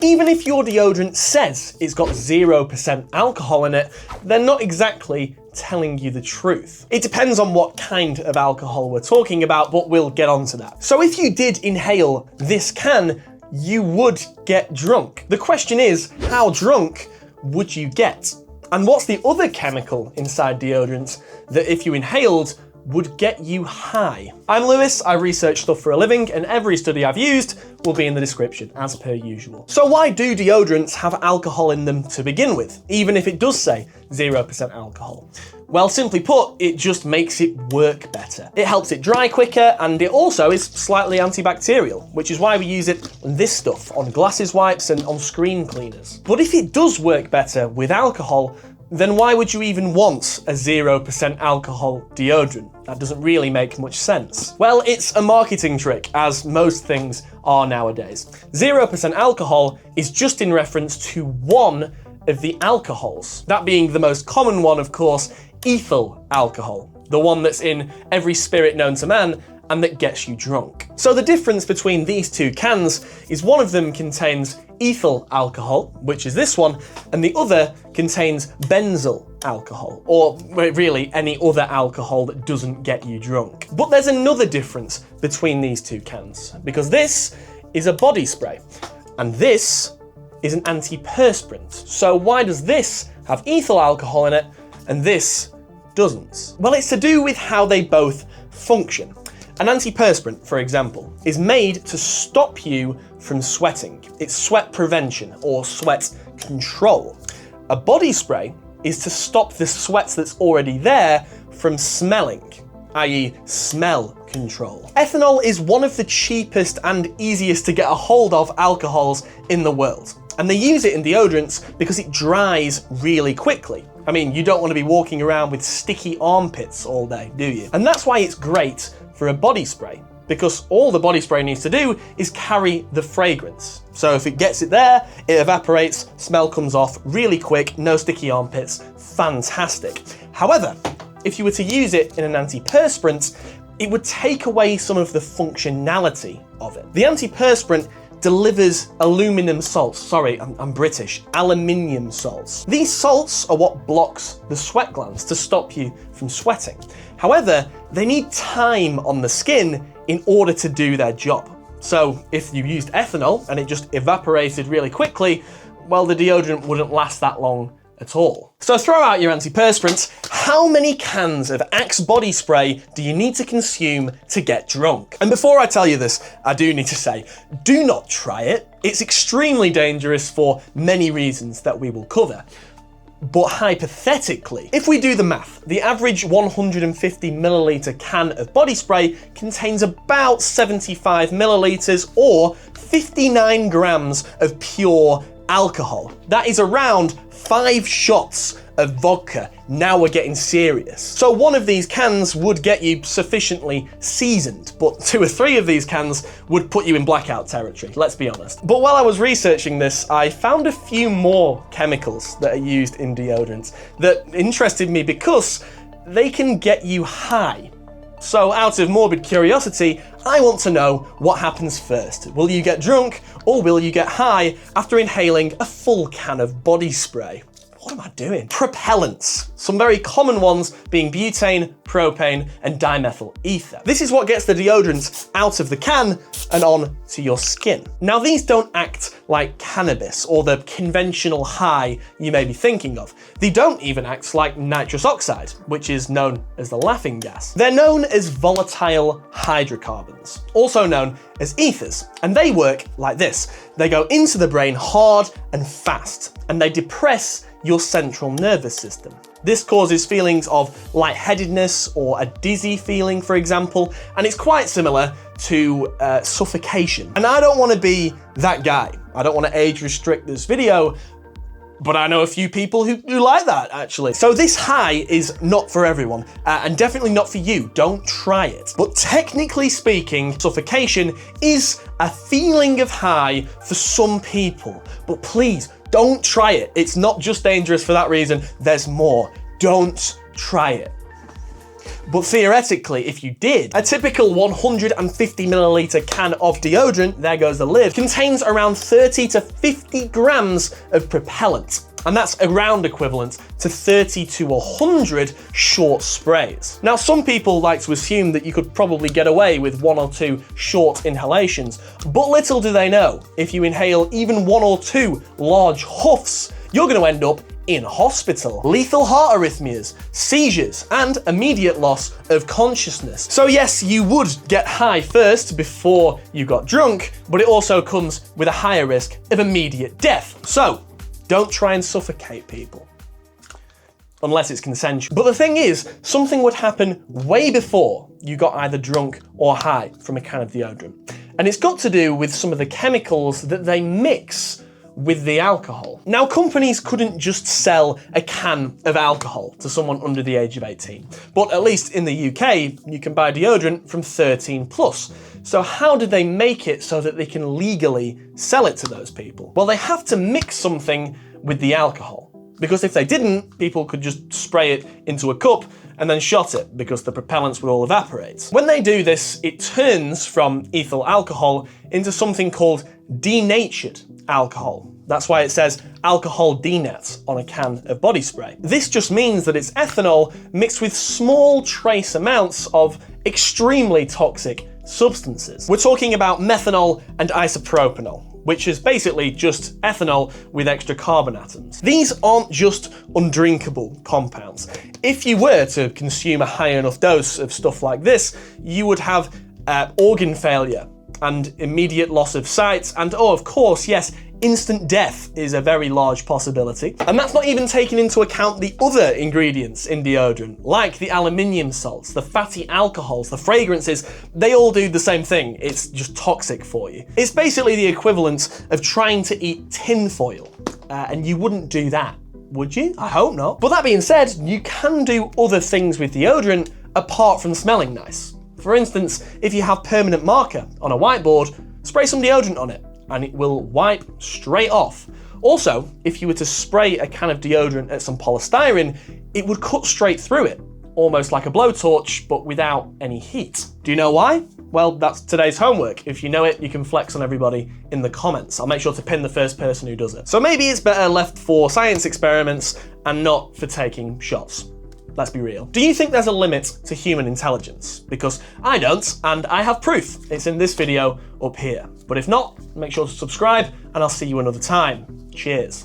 Even if your deodorant says it's got 0% alcohol in it, they're not exactly telling you the truth. It depends on what kind of alcohol we're talking about, but we'll get onto that. So if you did inhale this can, you would get drunk. The question is, how drunk would you get? And what's the other chemical inside deodorants that if you inhaled would get you high? I'm Lewis, I research stuff for a living, and every study I've used will be in the description, as per usual. So why do deodorants have alcohol in them to begin with, even if it does say 0% alcohol? Well, simply put, it just makes it work better. It helps it dry quicker, and it also is slightly antibacterial, which is why we use it on this stuff, on glasses wipes and on screen cleaners. But if it does work better with alcohol, then why would you even want a 0% alcohol deodorant? That doesn't really make much sense. Well, it's a marketing trick, as most things are nowadays. 0% alcohol is just in reference to one of the alcohols. That being the most common one, of course, ethyl alcohol, the one that's in every spirit known to man and that gets you drunk. So the difference between these two cans is one of them contains ethyl alcohol, which is this one, and the other contains benzyl alcohol, or really any other alcohol that doesn't get you drunk. But there's another difference between these two cans, because this is a body spray, and this is an antiperspirant. So why does this have ethyl alcohol in it, and this doesn't? Well, it's to do with how they both function. An antiperspirant, for example, is made to stop you from sweating. It's sweat prevention or sweat control. A body spray is to stop the sweat that's already there from smelling, i.e. smell control. Ethanol is one of the cheapest and easiest to get a hold of alcohols in the world. And they use it in deodorants because it dries really quickly. I mean, you don't want to be walking around with sticky armpits all day, do you? And that's why it's great for a body spray, because all the body spray needs to do is carry the fragrance. So if it gets it there, it evaporates, smell comes off really quick, no sticky armpits, fantastic. However, if you were to use it in an antiperspirant, it would take away some of the functionality of it. The antiperspirant delivers aluminum salts. Sorry, I'm British. Aluminium salts. These salts are what blocks the sweat glands to stop you from sweating. However, they need time on the skin in order to do their job. So if you used ethanol and it just evaporated really quickly, well, the deodorant wouldn't last that long at all. So throw out your antiperspirants. How many cans of Axe body spray do you need to consume to get drunk? And before I tell you this, I do need to say, do not try it. It's extremely dangerous for many reasons that we will cover. But hypothetically, if we do the math, the average 150 milliliter can of body spray contains about 75 milliliters or 59 grams of pure alcohol. That is around 5 shots of vodka. Now we're getting serious. So one of these cans would get you sufficiently seasoned, but 2 or 3 of these cans would put you in blackout territory, let's be honest. But while I was researching this, I found a few more chemicals that are used in deodorants that interested me because they can get you high. So out of morbid curiosity, I want to know what happens first. Will you get drunk or will you get high after inhaling a full can of body spray? What am I doing? Propellants. Some very common ones being butane, propane, and dimethyl ether. This is what gets the deodorant out of the can and on to your skin. Now, these don't act like cannabis or the conventional high you may be thinking of. They don't even act like nitrous oxide, which is known as the laughing gas. They're known as volatile hydrocarbons, also known as ethers, and they work like this. They go into the brain hard and fast, and they depress your central nervous system. This causes feelings of lightheadedness or a dizzy feeling, for example, and it's quite similar to suffocation. And I don't want to be that guy. I don't want to age restrict this video, but I know a few people who like that, actually. So this high is not for everyone, and definitely not for you. Don't try it. But technically speaking, suffocation is a feeling of high for some people. But please, don't try it. It's not just dangerous for that reason. There's more. Don't try it. But theoretically, if you did, a typical 150 milliliter can of deodorant, there goes the lid, contains around 30 to 50 grams of propellant. And that's around equivalent to 30 to 100 short sprays. Now, some people like to assume that you could probably get away with 1 or 2 short inhalations, but little do they know, if you inhale even 1 or 2 large huffs, you're going to end up in hospital. Lethal heart arrhythmias, seizures, and immediate loss of consciousness. So yes, you would get high first before you got drunk, but it also comes with a higher risk of immediate death. So don't try and suffocate people, unless it's consensual. But the thing is, something would happen way before you got either drunk or high from a can of deodorant. And it's got to do with some of the chemicals that they mix with the alcohol. Now, companies couldn't just sell a can of alcohol to someone under the age of 18, but at least in the UK, you can buy deodorant from 13 plus. So how did they make it so that they can legally sell it to those people? Well, they have to mix something with the alcohol, because if they didn't, people could just spray it into a cup and then shot it, because the propellants would all evaporate. When they do this, it turns from ethyl alcohol into something called denatured alcohol. That's why it says alcohol denat on a can of body spray. This just means that it's ethanol mixed with small trace amounts of extremely toxic substances. We're talking about methanol and isopropanol, which is basically just ethanol with extra carbon atoms. These aren't just undrinkable compounds. If you were to consume a high enough dose of stuff like this, you would have organ failure and immediate loss of sight, and oh, of course, yes, instant death is a very large possibility. And that's not even taking into account the other ingredients in deodorant, like the aluminium salts, the fatty alcohols, the fragrances. They all do the same thing. It's just toxic for you. It's basically the equivalent of trying to eat tin foil, and you wouldn't do that, would you? I hope not. But that being said, you can do other things with deodorant apart from smelling nice. For instance, if you have permanent marker on a whiteboard, spray some deodorant on it, and it will wipe straight off. Also, if you were to spray a can of deodorant at some polystyrene, it would cut straight through it, almost like a blowtorch, but without any heat. Do you know why? Well, that's today's homework. If you know it, you can flex on everybody in the comments. I'll make sure to pin the first person who does it. So maybe it's better left for science experiments and not for taking shots. Let's be real. Do you think there's a limit to human intelligence? Because I don't, and I have proof. It's in this video up here. But if not, make sure to subscribe, and I'll see you another time. Cheers.